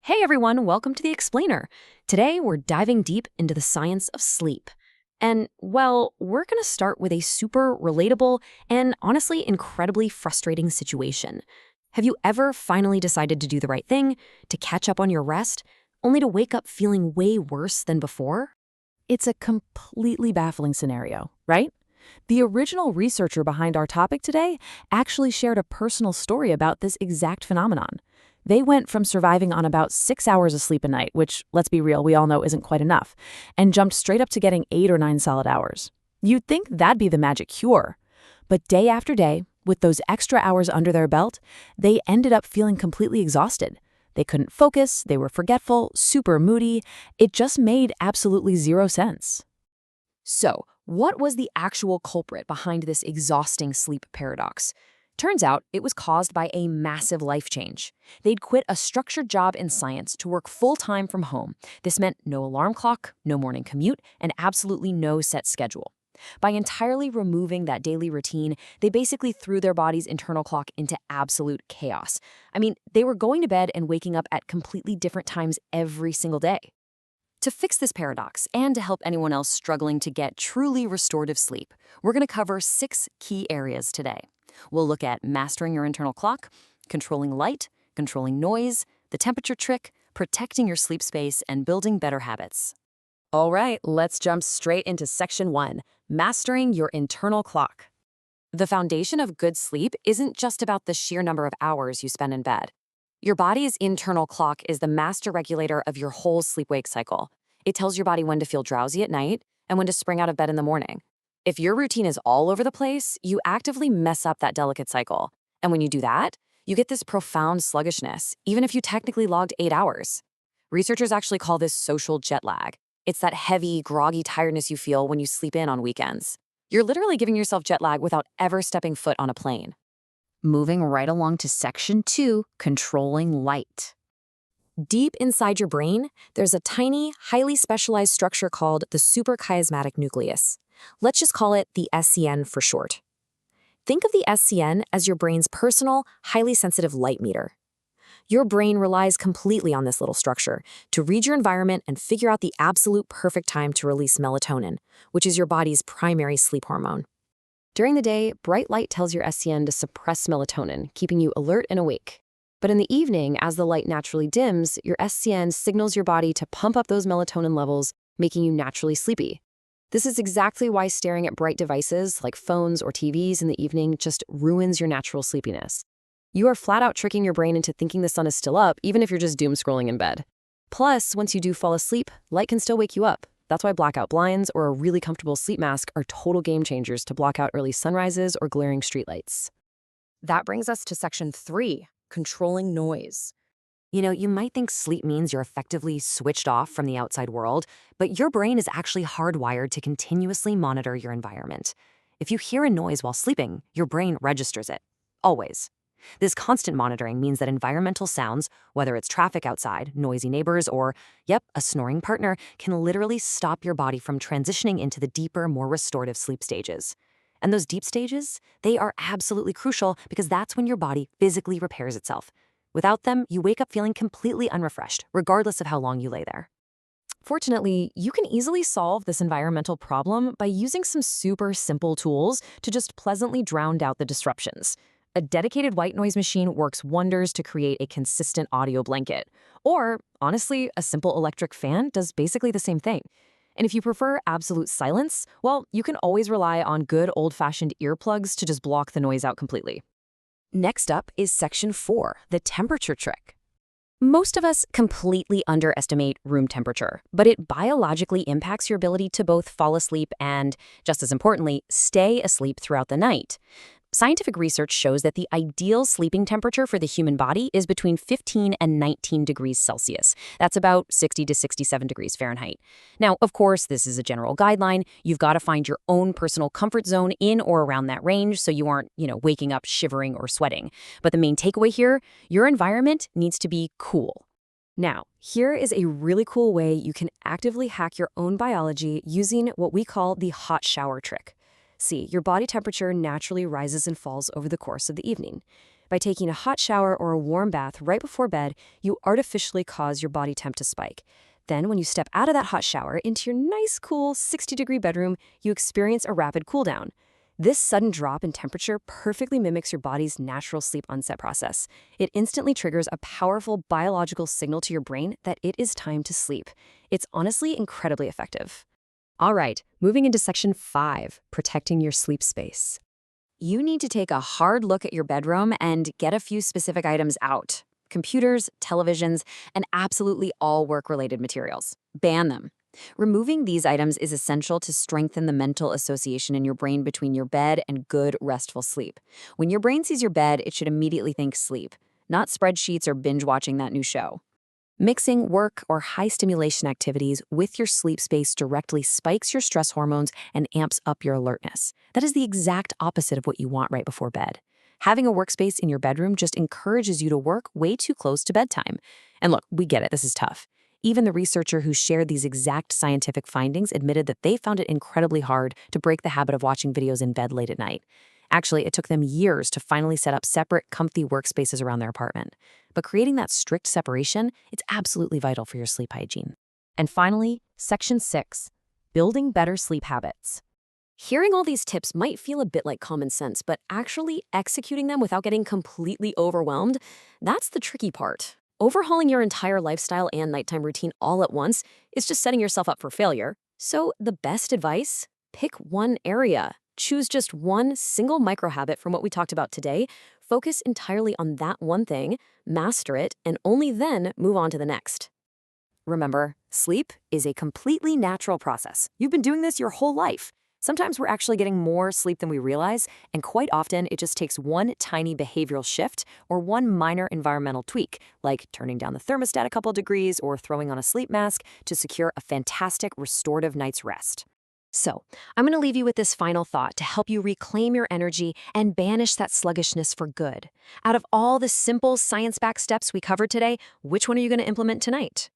Hey everyone, welcome to The Explainer. Today we're diving deep into the science of sleep. And, well, we're going to start with a super relatable and honestly incredibly frustrating situation. Have you ever finally decided to do the right thing, to catch up on your rest, only to wake up feeling way worse than before? It's a completely baffling scenario, right? The original researcher behind our topic today actually shared a personal story about this exact phenomenon. They went from surviving on about 6 hours of sleep a night, which, let's be real, we all know isn't quite enough, and jumped straight up to getting 8 or 9 solid hours. You'd think that'd be the magic cure. But day after day, with those extra hours under their belt, they ended up feeling completely exhausted. They couldn't focus, they were forgetful, super moody. It just made absolutely zero sense. So, what was the actual culprit behind this exhausting sleep paradox? Turns out it was caused by a massive life change. They'd quit a structured job in science to work full-time from home. This meant no alarm clock, no morning commute, and absolutely no set schedule. By entirely removing that daily routine, they basically threw their body's internal clock into absolute chaos. I mean, they were going to bed and waking up at completely different times every single day. To fix this paradox and to help anyone else struggling to get truly restorative sleep, we're going to cover 6 key areas today. We'll look at mastering your internal clock, controlling light, controlling noise, the temperature trick, protecting your sleep space, and building better habits. All right, let's jump straight into section 1, mastering your internal clock. The foundation of good sleep isn't just about the sheer number of hours you spend in bed. Your body's internal clock is the master regulator of your whole sleep-wake cycle. It tells your body when to feel drowsy at night and when to spring out of bed in the morning. If your routine is all over the place, you actively mess up that delicate cycle. And when you do that, you get this profound sluggishness, even if you technically logged 8 hours. Researchers actually call this social jet lag. It's that heavy, groggy tiredness you feel when you sleep in on weekends. You're literally giving yourself jet lag without ever stepping foot on a plane. Moving right along to section 2, controlling light. Deep inside your brain, there's a tiny, highly specialized structure called the suprachiasmatic nucleus. Let's just call it the SCN for short. Think of the SCN as your brain's personal, highly sensitive light meter. Your brain relies completely on this little structure to read your environment and figure out the absolute perfect time to release melatonin, which is your body's primary sleep hormone. During the day, bright light tells your SCN to suppress melatonin, keeping you alert and awake. But in the evening, as the light naturally dims, your SCN signals your body to pump up those melatonin levels, making you naturally sleepy. This is exactly why staring at bright devices like phones or TVs in the evening just ruins your natural sleepiness. You are flat out tricking your brain into thinking the sun is still up, even if you're just doom scrolling in bed. Plus, once you do fall asleep, light can still wake you up. That's why blackout blinds or a really comfortable sleep mask are total game changers to block out early sunrises or glaring streetlights. That brings us to section 3, controlling noise. You might think sleep means you're effectively switched off from the outside world, but your brain is actually hardwired to continuously monitor your environment. If you hear a noise while sleeping, your brain registers it. Always. This constant monitoring means that environmental sounds, whether it's traffic outside, noisy neighbors, or, a snoring partner, can literally stop your body from transitioning into the deeper, more restorative sleep stages. And those deep stages, they are absolutely crucial because that's when your body physically repairs itself. Without them, you wake up feeling completely unrefreshed, regardless of how long you lay there. Fortunately, you can easily solve this environmental problem by using some super simple tools to just pleasantly drown out the disruptions. A dedicated white noise machine works wonders to create a consistent audio blanket. Or, honestly, a simple electric fan does basically the same thing. And if you prefer absolute silence, well, you can always rely on good old-fashioned earplugs to just block the noise out completely. Next up is section 4, the temperature trick. Most of us completely underestimate room temperature, but it biologically impacts your ability to both fall asleep and, just as importantly, stay asleep throughout the night. Scientific research shows that the ideal sleeping temperature for the human body is between 15 and 19 degrees Celsius. That's about 60 to 67 degrees Fahrenheit. Now, of course, this is a general guideline. You've got to find your own personal comfort zone in or around that range so you aren't, waking up shivering or sweating. But the main takeaway here, your environment needs to be cool. Now, here is a really cool way you can actively hack your own biology using what we call the hot shower trick. See, your body temperature naturally rises and falls over the course of the evening. By taking a hot shower or a warm bath right before bed, you artificially cause your body temp to spike. Then, when you step out of that hot shower into your nice, cool 60-degree bedroom, you experience a rapid cool down. This sudden drop in temperature perfectly mimics your body's natural sleep onset process. It instantly triggers a powerful biological signal to your brain that it is time to sleep. It's honestly incredibly effective. All right, moving into section 5, protecting your sleep space. You need to take a hard look at your bedroom and get a few specific items out. Computers, televisions, and absolutely all work-related materials. Ban them. Removing these items is essential to strengthen the mental association in your brain between your bed and good, restful sleep. When your brain sees your bed, it should immediately think sleep, not spreadsheets or binge-watching that new show. Mixing work or high-stimulation activities with your sleep space directly spikes your stress hormones and amps up your alertness. That is the exact opposite of what you want right before bed. Having a workspace in your bedroom just encourages you to work way too close to bedtime. And look, we get it, this is tough. Even the researcher who shared these exact scientific findings admitted that they found it incredibly hard to break the habit of watching videos in bed late at night. Actually, it took them years to finally set up separate, comfy workspaces around their apartment. But creating that strict separation, it's absolutely vital for your sleep hygiene. And finally, section 6, building better sleep habits. Hearing all these tips might feel a bit like common sense, but actually executing them without getting completely overwhelmed, that's the tricky part. Overhauling your entire lifestyle and nighttime routine all at once is just setting yourself up for failure. So the best advice? Pick one area. Choose just one single microhabit from what we talked about today, focus entirely on that one thing, master it, and only then move on to the next. Remember, sleep is a completely natural process. You've been doing this your whole life. Sometimes we're actually getting more sleep than we realize, and quite often it just takes one tiny behavioral shift or one minor environmental tweak, like turning down the thermostat a couple degrees or throwing on a sleep mask to secure a fantastic restorative night's rest. So, I'm going to leave you with this final thought to help you reclaim your energy and banish that sluggishness for good. Out of all the simple science-backed steps we covered today, which one are you going to implement tonight?